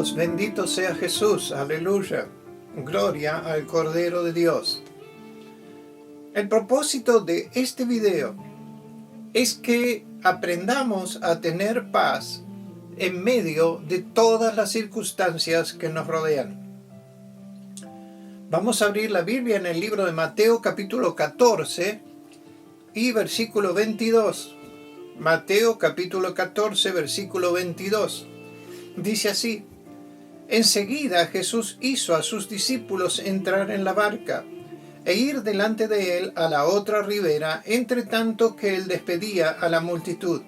Dios, bendito sea Jesús, aleluya, gloria al Cordero de Dios. El propósito de este video es que aprendamos a tener paz en medio de todas las circunstancias que nos rodean. Vamos a abrir la Biblia en el libro de Mateo capítulo 14 y versículo 22. Mateo capítulo 14, versículo 22. Dice así: enseguida Jesús hizo a sus discípulos entrar en la barca e ir delante de él a la otra ribera, entre tanto que él despedía a la multitud.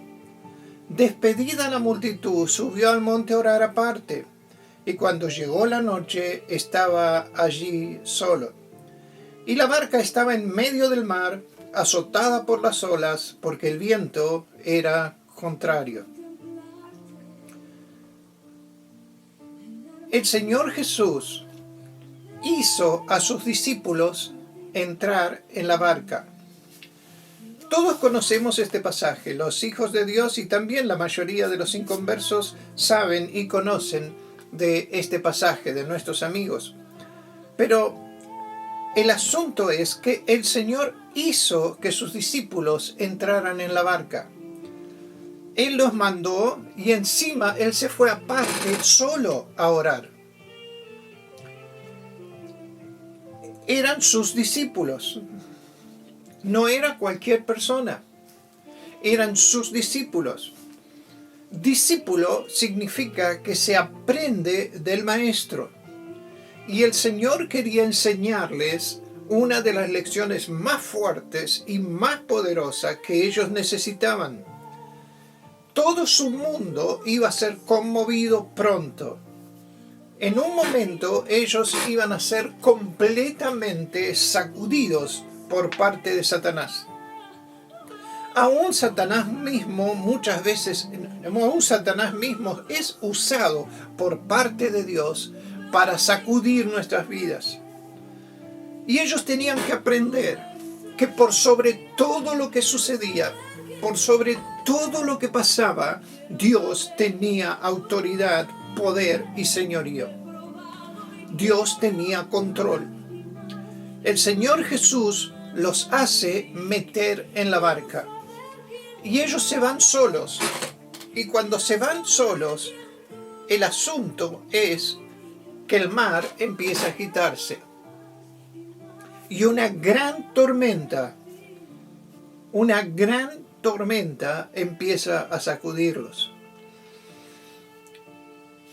Despedida la multitud, subió al monte a orar aparte, y cuando llegó la noche estaba allí solo. Y la barca estaba en medio del mar, azotada por las olas, porque el viento era contrario. El Señor Jesús hizo a sus discípulos entrar en la barca. Todos conocemos este pasaje. Los hijos de Dios y también la mayoría de los inconversos saben y conocen de este pasaje de nuestros amigos. Pero el asunto es que el Señor hizo que sus discípulos entraran en la barca. Él los mandó y encima Él se fue aparte solo a orar. Eran sus discípulos. No era cualquier persona. Eran sus discípulos. Discípulo significa que se aprende del maestro. Y el Señor quería enseñarles una de las lecciones más fuertes y más poderosas que ellos necesitaban. Todo su mundo iba a ser conmovido pronto. En un momento ellos iban a ser completamente sacudidos por parte de Satanás. Aún Satanás mismo es usado por parte de Dios para sacudir nuestras vidas. Y ellos tenían que aprender que por sobre todo lo que sucedía, por sobre todo lo que pasaba, Dios tenía autoridad, poder y señorío. Dios tenía control. El Señor Jesús los hace meter en la barca. Y ellos se van solos. Y cuando se van solos, el asunto es que el mar empieza a agitarse. Y una gran tormenta empieza a sacudirlos.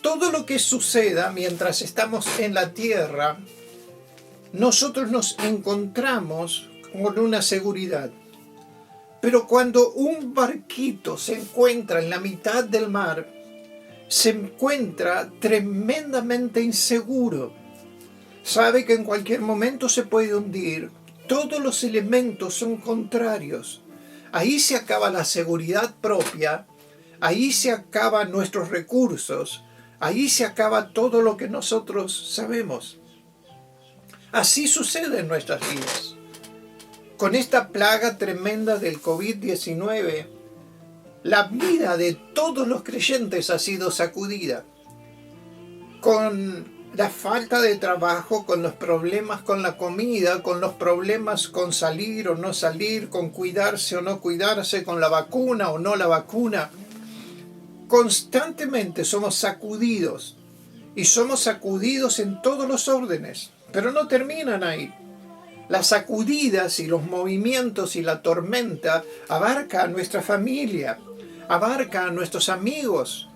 Todo lo que suceda mientras estamos en la tierra, nosotros nos encontramos con una seguridad. Pero cuando un barquito se encuentra en la mitad del mar, se encuentra tremendamente inseguro. Sabe que en cualquier momento se puede hundir. Todos los elementos son contrarios. Ahí se acaba la seguridad propia, ahí se acaban nuestros recursos, ahí se acaba todo lo que nosotros sabemos. Así sucede en nuestras vidas. Con esta plaga tremenda del COVID-19, la vida de todos los creyentes ha sido sacudida. Con la falta de trabajo, con los problemas con la comida, con los problemas con salir o no salir, con cuidarse o no cuidarse, con la vacuna o no la vacuna. Constantemente somos sacudidos y somos sacudidos en todos los órdenes, pero no terminan ahí. Las sacudidas y los movimientos y la tormenta abarca a nuestra familia, abarca a nuestros amigos.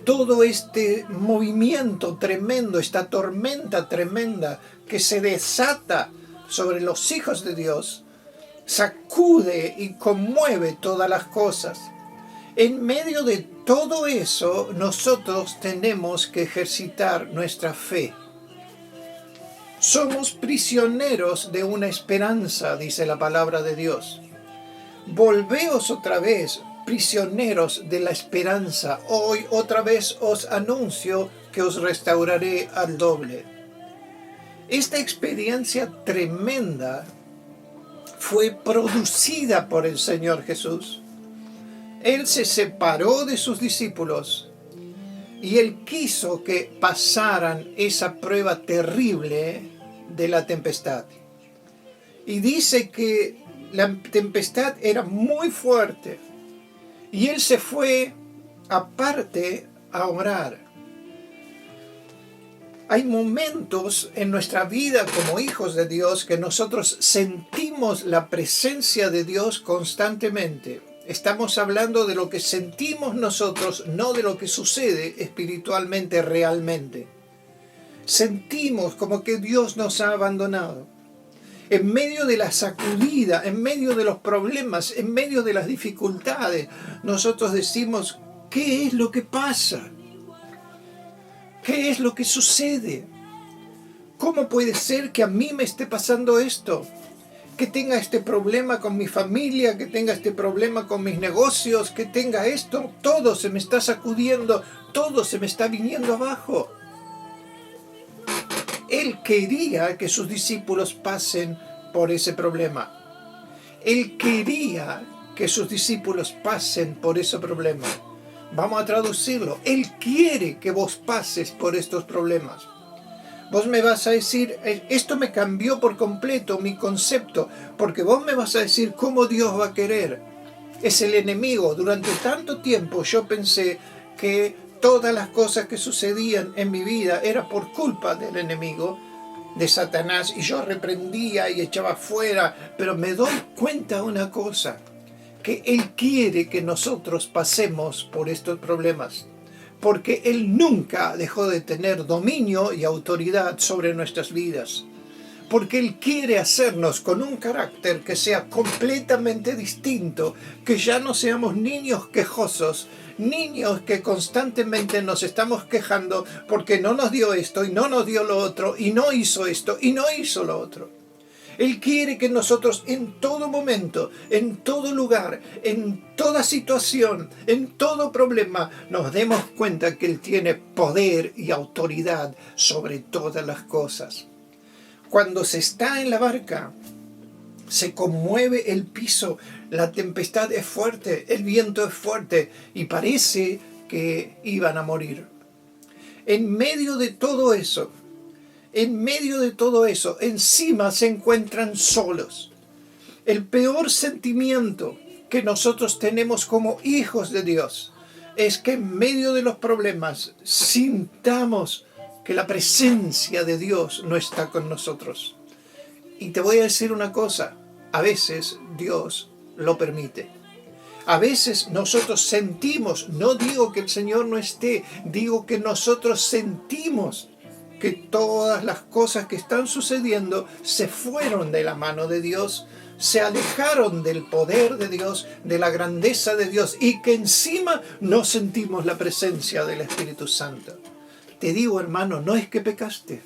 Todo este movimiento tremendo, esta tormenta tremenda que se desata sobre los hijos de Dios, sacude y conmueve todas las cosas. En medio de todo eso, nosotros tenemos que ejercitar nuestra fe. Somos prisioneros de una esperanza, dice la palabra de Dios. Volveos otra vez, prisioneros de la esperanza. Hoy otra vez os anuncio que os restauraré al doble. Esta experiencia tremenda fue producida por el Señor Jesús. Él se separó de sus discípulos Y Él quiso que pasaran esa prueba terrible de la tempestad. Y dice que la tempestad era muy fuerte. Y Él se fue aparte a orar. Hay momentos en nuestra vida como hijos de Dios que nosotros sentimos la presencia de Dios constantemente. Estamos hablando de lo que sentimos nosotros, no de lo que sucede espiritualmente realmente. Sentimos como que Dios nos ha abandonado. En medio de la sacudida, en medio de los problemas, en medio de las dificultades, nosotros decimos, ¿qué es lo que pasa? ¿Qué es lo que sucede? ¿Cómo puede ser que a mí me esté pasando esto? Que tenga este problema con mi familia, que tenga este problema con mis negocios, que tenga esto, todo se me está sacudiendo, todo se me está viniendo abajo. Él quería que sus discípulos pasen por ese problema. Él quería que sus discípulos pasen por ese problema. Vamos a traducirlo. Él quiere que vos pases por estos problemas. Vos me vas a decir, esto me cambió por completo mi concepto, porque vos me vas a decir cómo Dios va a querer. Es el enemigo. Durante tanto tiempo yo pensé que todas las cosas que sucedían en mi vida era por culpa del enemigo, de Satanás, y yo reprendía y echaba fuera, pero me doy cuenta de una cosa, que Él quiere que nosotros pasemos por estos problemas, porque Él nunca dejó de tener dominio y autoridad sobre nuestras vidas, porque Él quiere hacernos con un carácter que sea completamente distinto, que ya no seamos niños quejosos, niños que constantemente nos estamos quejando porque no nos dio esto y no nos dio lo otro y no hizo esto y no hizo lo otro. Él quiere que nosotros en todo momento, en todo lugar, en toda situación, en todo problema, nos demos cuenta que Él tiene poder y autoridad sobre todas las cosas. Cuando se está en la barca, se conmueve el piso, la tempestad es fuerte, el viento es fuerte y parece que iban a morir. En medio de todo eso, encima se encuentran solos. El peor sentimiento que nosotros tenemos como hijos de Dios es que en medio de los problemas sintamos que la presencia de Dios no está con nosotros. Y te voy a decir una cosa, a veces Dios lo permite. A veces nosotros sentimos, no digo que el Señor no esté, digo que nosotros sentimos que todas las cosas que están sucediendo se fueron de la mano de Dios, se alejaron del poder de Dios, de la grandeza de Dios, y que encima no sentimos la presencia del Espíritu Santo. Te digo, hermano, no es que pecaste.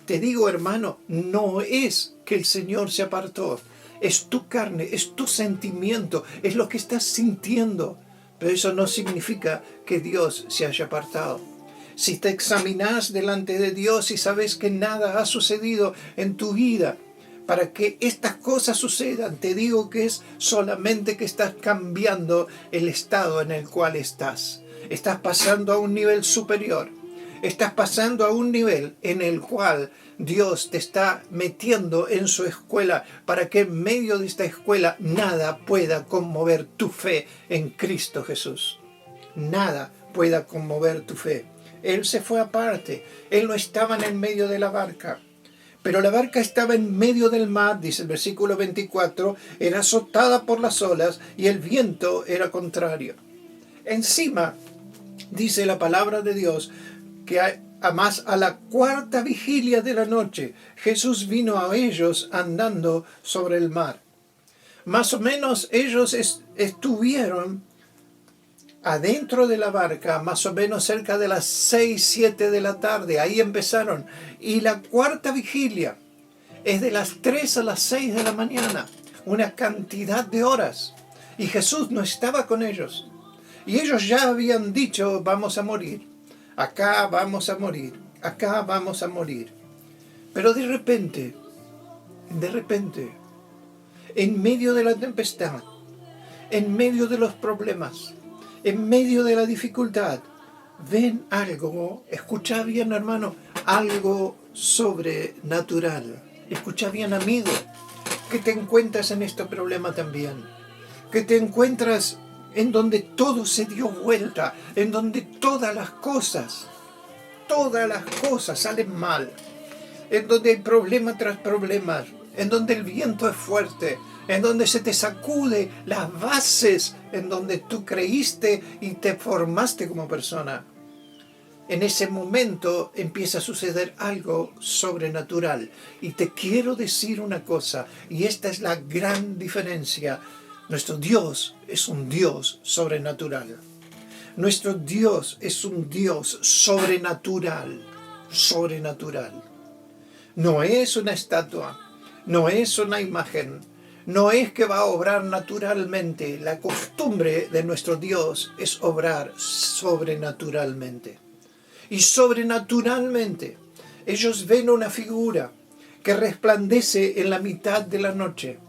Te digo, hermano, no es que el Señor se apartó. Es tu carne, es tu sentimiento, es lo que estás sintiendo. Pero eso no significa que Dios se haya apartado. Si te examinas delante de Dios y sabes que nada ha sucedido en tu vida para que estas cosas sucedan, te digo que es solamente que estás cambiando el estado en el cual estás. Estás pasando a un nivel superior. Estás pasando a un nivel en el cual Dios te está metiendo en su escuela para que en medio de esta escuela nada pueda conmover tu fe en Cristo Jesús. Nada pueda conmover tu fe. Él se fue aparte. Él no estaba en el medio de la barca. Pero la barca estaba en medio del mar, dice el versículo 24, era azotada por las olas y el viento era contrario. Encima, dice la palabra de Dios, que además a la cuarta vigilia de la noche, Jesús vino a ellos andando sobre el mar. Más o menos ellos estuvieron adentro de la barca, más o menos cerca de las 6, 7 de la tarde, ahí empezaron. Y la cuarta vigilia es de las 3 a las 6 de la mañana, una cantidad de horas. Y Jesús no estaba con ellos. Y ellos ya habían dicho, vamos a morir, acá vamos a morir, acá vamos a morir. Pero de repente, en medio de la tempestad, en medio de los problemas, en medio de la dificultad, ven algo, escucha bien, hermano, algo sobrenatural. Escucha bien, amigo, que te encuentras en este problema también, que te encuentras en donde todo se dio vuelta, en donde todas las cosas salen mal, en donde hay problema tras problema, en donde el viento es fuerte, en donde se te sacude las bases en donde tú creíste y te formaste como persona. En ese momento empieza a suceder algo sobrenatural. Y te quiero decir una cosa, y esta es la gran diferencia. Nuestro Dios es un Dios sobrenatural. Nuestro Dios es un Dios sobrenatural. Sobrenatural. No es una estatua, no es una imagen, no es que va a obrar naturalmente. La costumbre de nuestro Dios es obrar sobrenaturalmente. Y sobrenaturalmente ellos ven una figura que resplandece en la mitad de la noche.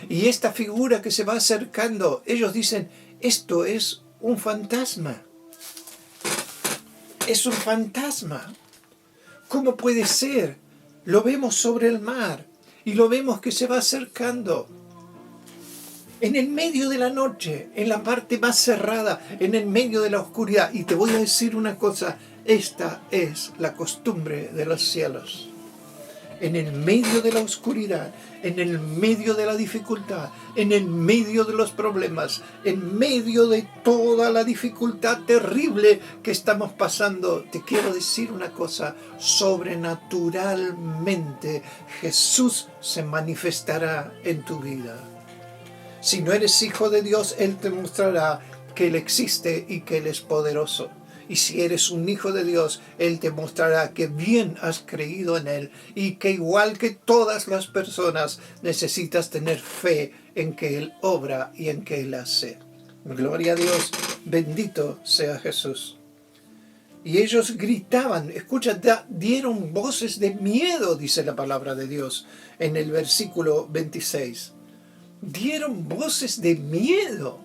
Y esta figura que se va acercando, ellos dicen, esto es un fantasma. Es un fantasma. ¿Cómo puede ser? Lo vemos sobre el mar y lo vemos que se va acercando. En el medio de la noche, en la parte más cerrada, en el medio de la oscuridad. Y te voy a decir una cosa, esta es la costumbre de los cielos. En el medio de la oscuridad, en el medio de la dificultad, en el medio de los problemas, en medio de toda la dificultad terrible que estamos pasando, te quiero decir una cosa, sobrenaturalmente Jesús se manifestará en tu vida. Si no eres hijo de Dios, Él te mostrará que Él existe y que Él es poderoso. Y si eres un hijo de Dios, Él te mostrará que bien has creído en Él y que igual que todas las personas necesitas tener fe en que Él obra y en que Él hace. Gloria a Dios, bendito sea Jesús. Y ellos gritaban, escucha, dieron voces de miedo, dice la palabra de Dios en el versículo 26. Dieron voces de miedo.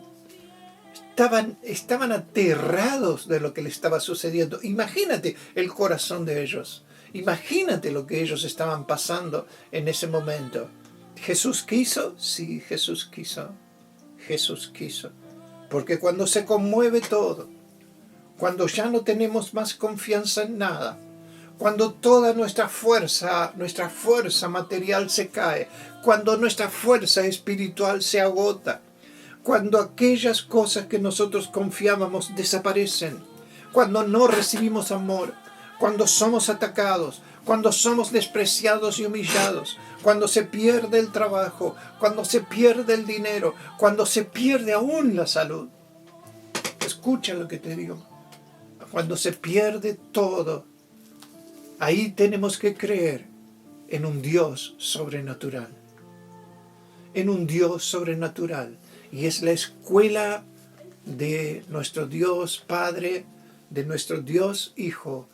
Estaban aterrados de lo que le estaba sucediendo. Imagínate el corazón de ellos. Imagínate lo que ellos estaban pasando en ese momento. ¿Jesús quiso? Sí, Jesús quiso. Jesús quiso. Porque cuando se conmueve todo, cuando ya no tenemos más confianza en nada, cuando toda nuestra fuerza material se cae, cuando nuestra fuerza espiritual se agota, cuando aquellas cosas que nosotros confiábamos desaparecen, cuando no recibimos amor, cuando somos atacados, cuando somos despreciados y humillados, cuando se pierde el trabajo, cuando se pierde el dinero, cuando se pierde aún la salud. Escucha lo que te digo. Cuando se pierde todo, ahí tenemos que creer en un Dios sobrenatural. En un Dios sobrenatural. Y es la escuela de nuestro Dios Padre, de nuestro Dios Hijo,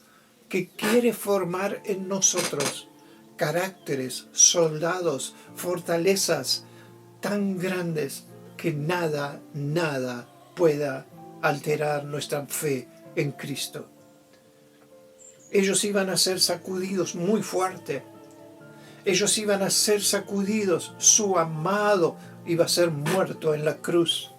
que quiere formar en nosotros caracteres, soldados, fortalezas tan grandes que nada pueda alterar nuestra fe en Cristo. Ellos iban a ser sacudidos muy fuerte. Ellos iban a ser sacudidos. Su amado iba a ser muerto en la cruz.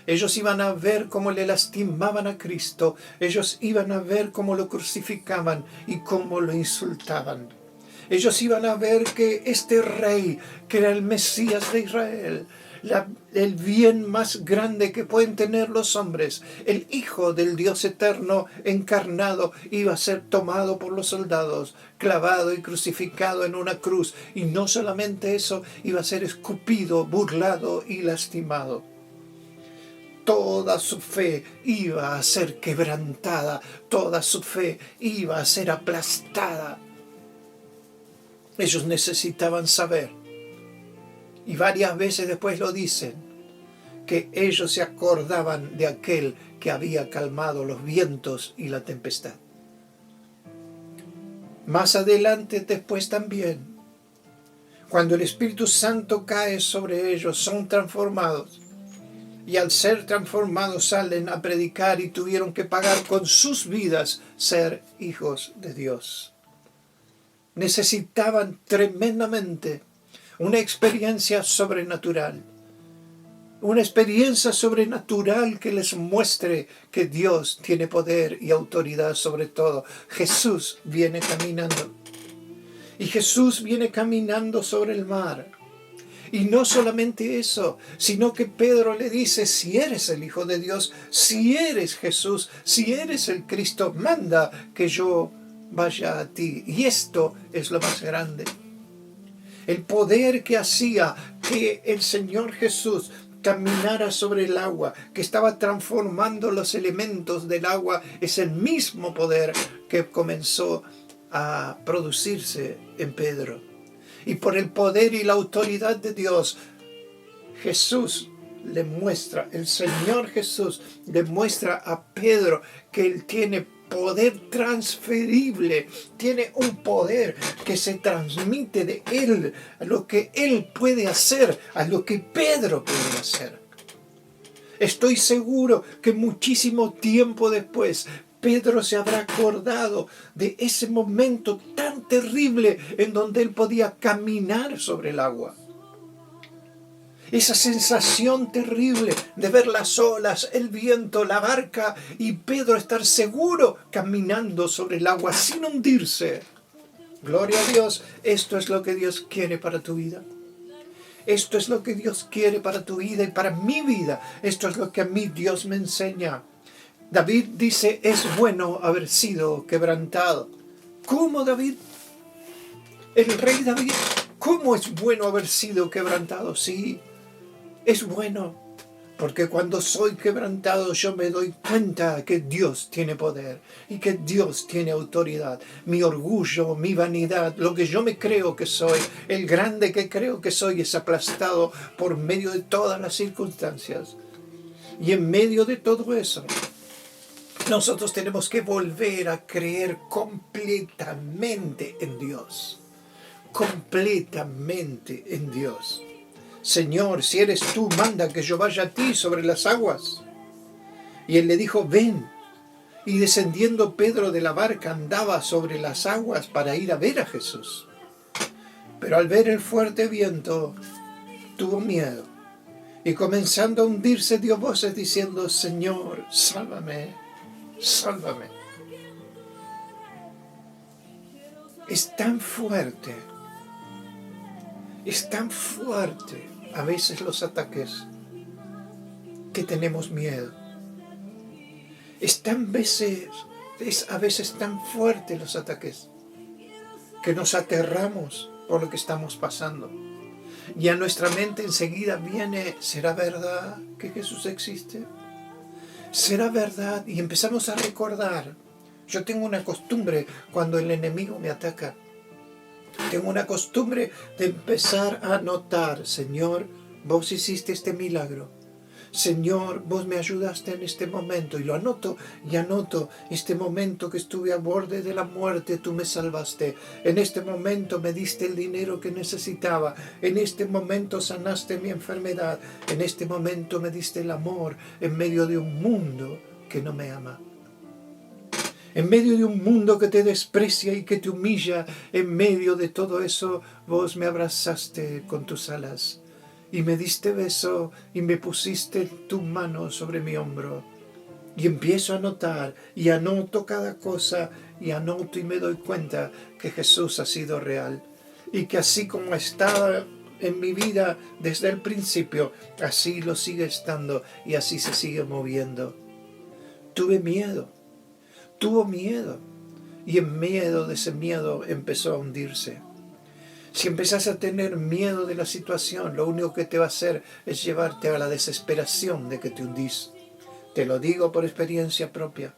Ellos iban a ver cómo le lastimaban a Cristo. Ellos iban a ver cómo lo crucificaban y cómo lo insultaban. Ellos iban a ver que este rey, que era el Mesías de Israel, el bien más grande que pueden tener los hombres, el Hijo del Dios eterno encarnado, iba a ser tomado por los soldados, clavado y crucificado en una cruz. Y no solamente eso, iba a ser escupido, burlado y lastimado. Toda su fe iba a ser quebrantada, toda su fe iba a ser aplastada. Ellos necesitaban saber, y varias veces después lo dicen, que ellos se acordaban de aquel que había calmado los vientos y la tempestad. Más adelante, después también, cuando el Espíritu Santo cae sobre ellos, son transformados. y al ser transformados salen a predicar y tuvieron que pagar con sus vidas ser hijos de Dios. Necesitaban tremendamente una experiencia sobrenatural. Una experiencia sobrenatural que les muestre que Dios tiene poder y autoridad sobre todo. Jesús viene caminando. Y Jesús viene caminando sobre el mar. Y no solamente eso, sino que Pedro le dice, si eres el Hijo de Dios, si eres Jesús, si eres el Cristo, manda que yo vaya a ti. Y esto es lo más grande. El poder que hacía que el Señor Jesús caminara sobre el agua, que estaba transformando los elementos del agua, es el mismo poder que comenzó a producirse en Pedro. Y por el poder y la autoridad de Dios, Jesús le muestra, el Señor Jesús le muestra a Pedro que Él tiene poder transferible, tiene un poder que se transmite de Él, a lo que Él puede hacer, a lo que Pedro puede hacer. Estoy seguro que muchísimo tiempo después, Pedro se habrá acordado de ese momento tan terrible en donde él podía caminar sobre el agua. Esa sensación terrible de ver las olas, el viento, la barca y Pedro estar seguro caminando sobre el agua sin hundirse. Gloria a Dios, esto es lo que Dios quiere para tu vida. Esto es lo que Dios quiere para tu vida y para mi vida. Esto es lo que a mí Dios me enseña. David dice, es bueno haber sido quebrantado. ¿Cómo, David? El rey David, ¿cómo es bueno haber sido quebrantado? Sí, es bueno, porque cuando soy quebrantado yo me doy cuenta que Dios tiene poder y que Dios tiene autoridad. Mi orgullo, mi vanidad, lo que yo me creo que soy, el grande que creo que soy es aplastado por medio de todas las circunstancias. Y en medio de todo eso, nosotros tenemos que volver a creer completamente en Dios. Completamente en Dios. Señor, si eres tú, manda que yo vaya a ti sobre las aguas. Y él le dijo, ven. Y descendiendo Pedro de la barca andaba sobre las aguas para ir a ver a Jesús. Pero al ver el fuerte viento, tuvo miedo. Y comenzando a hundirse dio voces diciendo, Señor, sálvame, sálvame. Es tan fuerte a veces los ataques que tenemos miedo. Es a veces tan fuerte los ataques que nos aterramos por lo que estamos pasando. Y a nuestra mente enseguida viene, ¿será verdad que Jesús existe? ¿Será verdad? Y empezamos a recordar. Yo tengo una costumbre cuando el enemigo me ataca. Tengo una costumbre de empezar a notar, Señor, vos hiciste este milagro. Señor, vos me ayudaste en este momento. Y lo anoto y anoto este momento que estuve a borde de la muerte, tú me salvaste. En este momento me diste el dinero que necesitaba. En este momento sanaste mi enfermedad. En este momento me diste el amor en medio de un mundo que no me ama. En medio de un mundo que te desprecia y que te humilla, en medio de todo eso, vos me abrazaste con tus alas y me diste beso y me pusiste tu mano sobre mi hombro. Y empiezo a notar y anoto cada cosa y anoto y me doy cuenta que Jesús ha sido real y que así como estaba en mi vida desde el principio, así lo sigue estando y así se sigue moviendo. Tuvo miedo y en medio de ese miedo empezó a hundirse. Si empezás a tener miedo de la situación, lo único que te va a hacer es llevarte a la desesperación de que te hundís. Te lo digo por experiencia propia.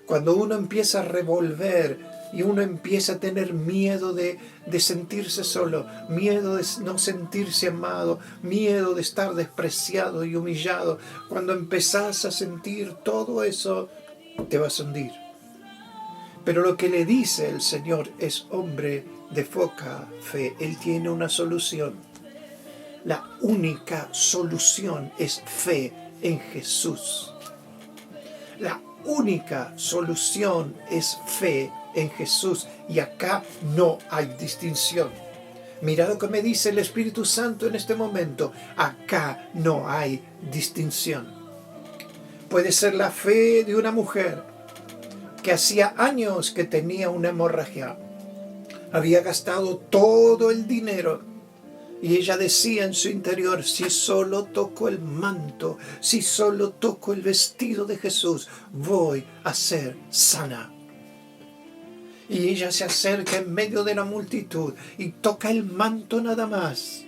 Cuando uno empieza a revolver y uno empieza a tener miedo de sentirse solo, miedo de no sentirse amado, miedo de estar despreciado y humillado, cuando empezás a sentir todo eso, te vas a hundir. Pero lo que le dice el Señor es hombre de poca fe. Él tiene una solución. La única solución es fe en Jesús. La única solución es fe en Jesús. Y acá no hay distinción. Mira lo que me dice el Espíritu Santo en este momento. Acá no hay distinción. Puede ser la fe de una mujer que hacía años que tenía una hemorragia. Había gastado todo el dinero. Y ella decía en su interior, si solo toco el manto, si solo toco el vestido de Jesús, voy a ser sana. Y ella se acerca en medio de la multitud y toca el manto nada más.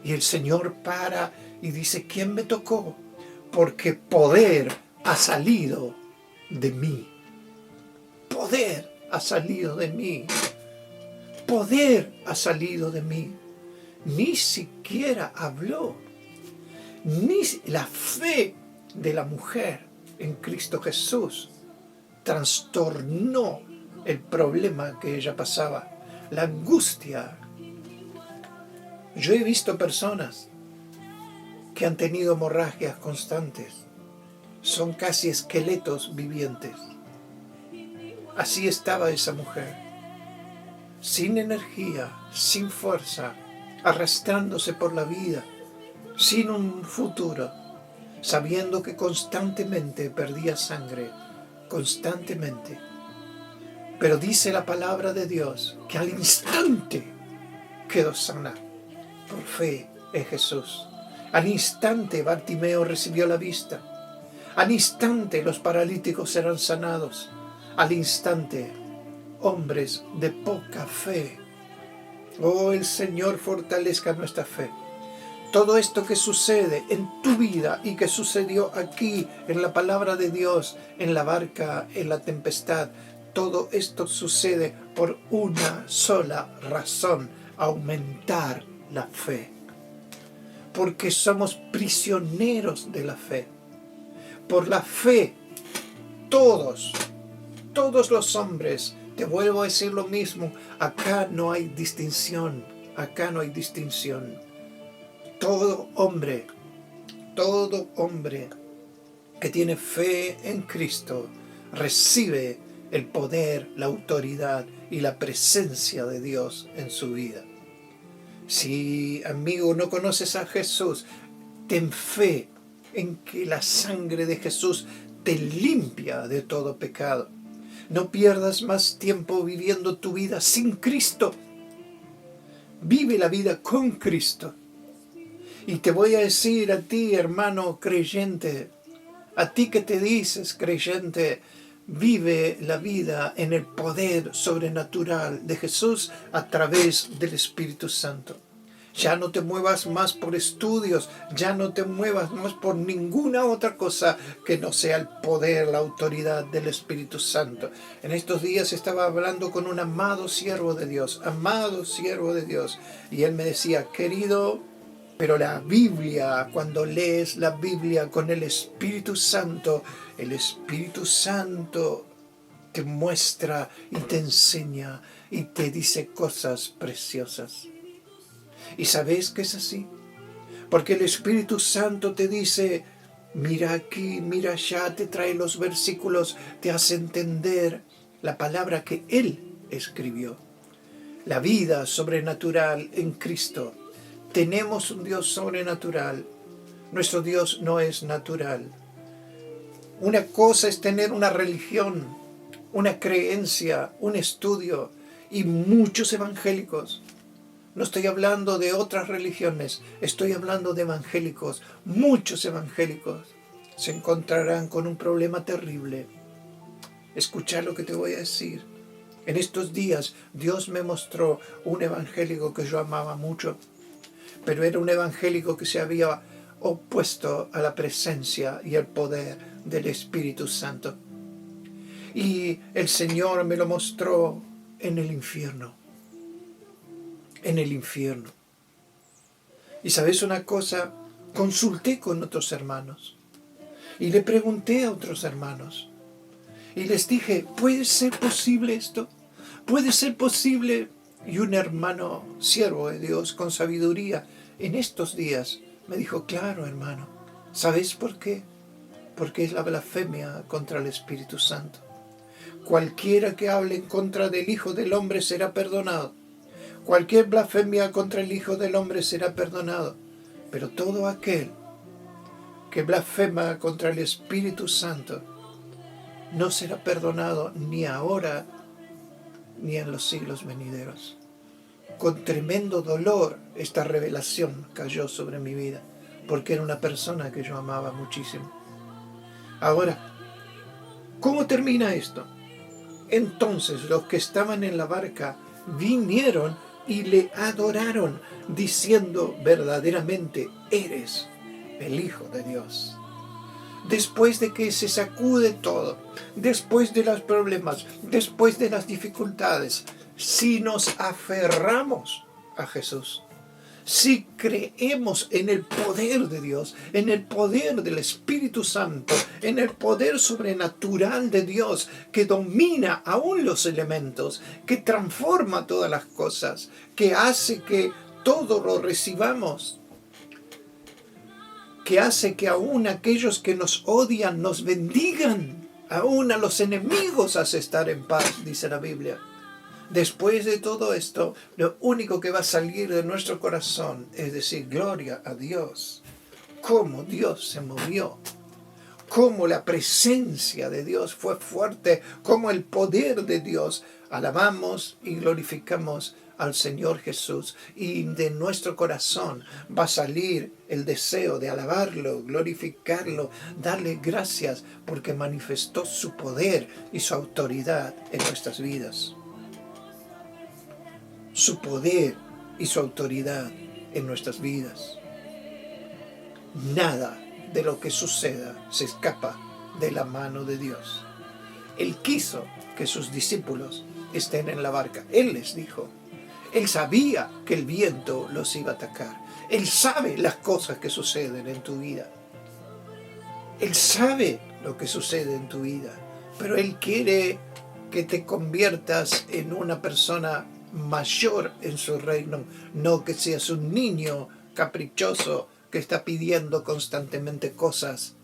Y el Señor para y dice, ¿quién me tocó? Porque poder ha salido de mí. Poder ha salido de mí. Poder ha salido de mí. Ni siquiera habló. Ni la fe de la mujer en Cristo Jesús trastornó el problema que ella pasaba, la angustia. Yo he visto personas que han tenido hemorragias constantes. Son casi esqueletos vivientes. Así estaba esa mujer, sin energía, sin fuerza, arrastrándose por la vida, sin un futuro, sabiendo que constantemente perdía sangre, constantemente. Pero dice la palabra de Dios que al instante quedó sana por fe en Jesús. Al instante Bartimeo recibió la vista. Al instante los paralíticos serán sanados. Al instante, hombres de poca fe. Oh, el Señor fortalezca nuestra fe. Todo esto que sucede en tu vida y que sucedió aquí en la palabra de Dios, en la barca, en la tempestad, todo esto sucede por una sola razón: aumentar la fe. Porque somos prisioneros de la fe. Por la fe, todos los hombres, te vuelvo a decir lo mismo, acá no hay distinción, acá no hay distinción. Todo hombre que tiene fe en Cristo recibe el poder, la autoridad y la presencia de Dios en su vida. Si, amigo, no conoces a Jesús, ten fe en que la sangre de Jesús te limpia de todo pecado. No pierdas más tiempo viviendo tu vida sin Cristo. Vive la vida con Cristo. Y te voy a decir a ti, hermano creyente, a ti que te dices creyente, vive la vida en el poder sobrenatural de Jesús a través del Espíritu Santo. Ya no te muevas más por estudios, ya no te muevas más por ninguna otra cosa que no sea el poder, la autoridad del Espíritu Santo. En estos días estaba hablando con un amado siervo de Dios, y él me decía, querido, pero la Biblia, cuando lees la Biblia con el Espíritu Santo te muestra y te enseña y te dice cosas preciosas. ¿Y sabes que es así? Porque el Espíritu Santo te dice, mira aquí, mira allá, te trae los versículos, te hace entender la palabra que Él escribió. La vida sobrenatural en Cristo. Tenemos un Dios sobrenatural. Nuestro Dios no es natural. Una cosa es tener una religión, una creencia, un estudio y muchos evangélicos. No estoy hablando de otras religiones, estoy hablando de evangélicos. Muchos evangélicos se encontrarán con un problema terrible. Escucha lo que te voy a decir. En estos días Dios me mostró un evangélico que yo amaba mucho, pero era un evangélico que se había opuesto a la presencia y el poder del Espíritu Santo. Y el Señor me lo mostró en el infierno. En el infierno. Y sabes una cosa, consulté con otros hermanos y le pregunté a otros hermanos y les dije, ¿puede ser posible esto? ¿Puede ser posible? Y un hermano siervo de Dios con sabiduría En estos días me dijo, claro, hermano, ¿sabes por qué? Porque es la blasfemia contra el Espíritu Santo. Cualquiera que hable en contra del Hijo del Hombre será perdonado. Cualquier blasfemia contra el Hijo del Hombre será perdonado. Pero todo aquel que blasfema contra el Espíritu Santo no será perdonado ni ahora ni en los siglos venideros. Con tremendo dolor esta revelación cayó sobre mi vida, porque era una persona que yo amaba muchísimo. Ahora, ¿cómo termina esto? Entonces los que estaban en la barca vinieron y le adoraron, diciendo, verdaderamente eres el Hijo de Dios. Después de que se sacude todo, después de los problemas, después de las dificultades, si nos aferramos a Jesús, si creemos en el poder de Dios, en el poder del Espíritu Santo, en el poder sobrenatural de Dios que domina aún los elementos, que transforma todas las cosas, que hace que todo lo recibamos, que hace que aún aquellos que nos odian nos bendigan, aún a los enemigos hace estar en paz, dice la Biblia. Después de todo esto, lo único que va a salir de nuestro corazón es decir, gloria a Dios. Cómo Dios se movió, cómo la presencia de Dios fue fuerte, cómo el poder de Dios. Alabamos y glorificamos al Señor Jesús, y de nuestro corazón va a salir el deseo de alabarlo, glorificarlo, darle gracias porque manifestó su poder y su autoridad en nuestras vidas. Su poder y su autoridad en nuestras vidas. Nada de lo que suceda se escapa de la mano de Dios. Él quiso que sus discípulos estén en la barca. Él les dijo. Él sabía que el viento los iba a atacar. Él sabe las cosas que suceden en tu vida. Él sabe lo que sucede en tu vida. Pero Él quiere que te conviertas en una persona mayor en su reino, no que seas un niño caprichoso que está pidiendo constantemente cosas.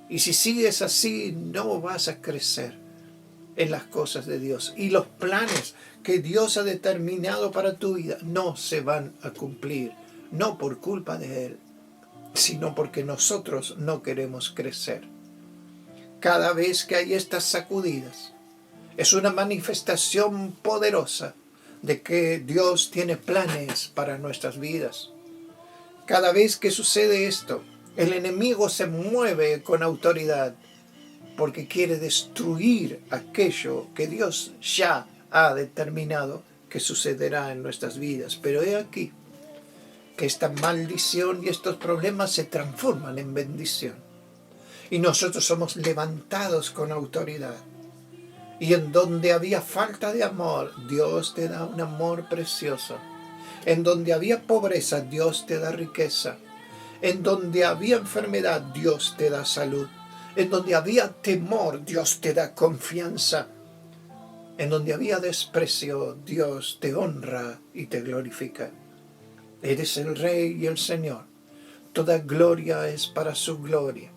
Y si sigues así, no vas a crecer en las cosas de Dios. Y los planes que Dios ha determinado para tu vida no se van a cumplir, no por culpa de Él, sino porque nosotros no queremos crecer. Cada vez que hay estas sacudidas, es una manifestación poderosa de que Dios tiene planes para nuestras vidas. Cada vez que sucede esto, el enemigo se mueve con autoridad porque quiere destruir aquello que Dios ya ha determinado que sucederá en nuestras vidas. Pero he aquí que esta maldición y estos problemas se transforman en bendición. Y nosotros somos levantados con autoridad. Y en donde había falta de amor, Dios te da un amor precioso. En donde había pobreza, Dios te da riqueza. En donde había enfermedad, Dios te da salud. En donde había temor, Dios te da confianza. En donde había desprecio, Dios te honra y te glorifica. Eres el Rey y el Señor. Toda gloria es para su gloria.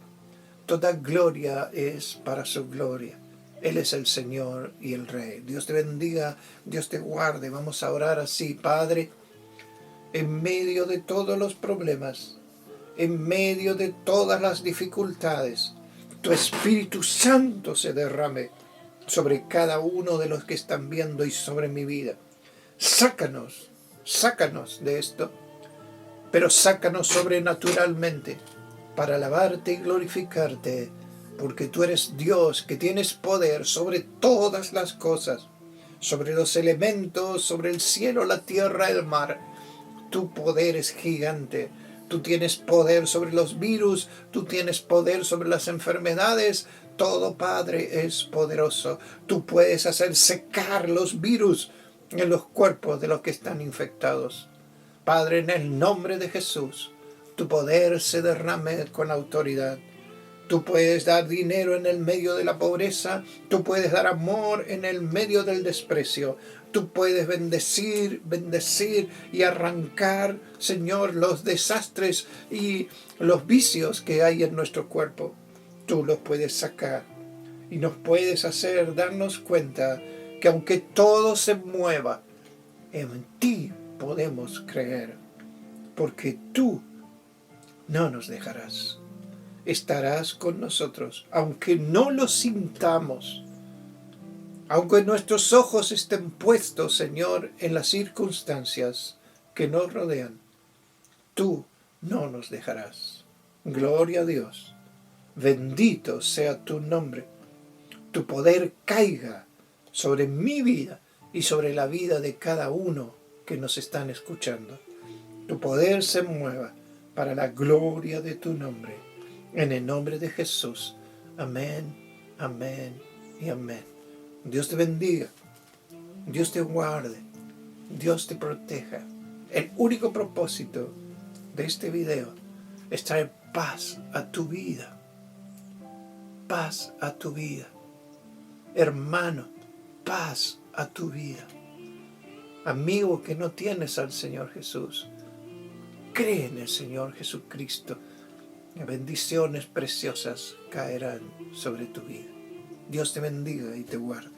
Toda gloria es para su gloria. Él es el Señor y el Rey. Dios te bendiga, Dios te guarde. Vamos a orar así, Padre, en medio de todos los problemas, en medio de todas las dificultades, tu Espíritu Santo se derrame sobre cada uno de los que están viendo y sobre mi vida. Sácanos de esto, pero sácanos sobrenaturalmente para alabarte y glorificarte, porque tú eres Dios que tienes poder sobre todas las cosas, sobre los elementos, sobre el cielo, la tierra, el mar. Tu poder es gigante. Tú tienes poder sobre los virus, tú tienes poder sobre las enfermedades. Todo, Padre, es poderoso. Tú puedes hacer secar los virus en los cuerpos de los que están infectados. Padre, en el nombre de Jesús, tu poder se derrame con autoridad. Tú puedes dar dinero en el medio de la pobreza. Tú puedes dar amor en el medio del desprecio. Tú puedes bendecir y arrancar, Señor, los desastres y los vicios que hay en nuestro cuerpo. Tú los puedes sacar y nos puedes hacer darnos cuenta que aunque todo se mueva, en ti podemos creer, porque tú no nos dejarás. Estarás con nosotros, aunque no lo sintamos, aunque nuestros ojos estén puestos, Señor, en las circunstancias que nos rodean. Tú no nos dejarás. Gloria a Dios. Bendito sea tu nombre. Tu poder caiga sobre mi vida y sobre la vida de cada uno que nos están escuchando. Tu poder se mueva para la gloria de tu nombre. En el nombre de Jesús. Amén, amén y amén. Dios te bendiga. Dios te guarde. Dios te proteja. El único propósito de este video es traer paz a tu vida. Paz a tu vida. Hermano, paz a tu vida. Amigo que no tienes al Señor Jesús, cree en el Señor Jesucristo. Bendiciones preciosas caerán sobre tu vida. Dios te bendiga y te guarde.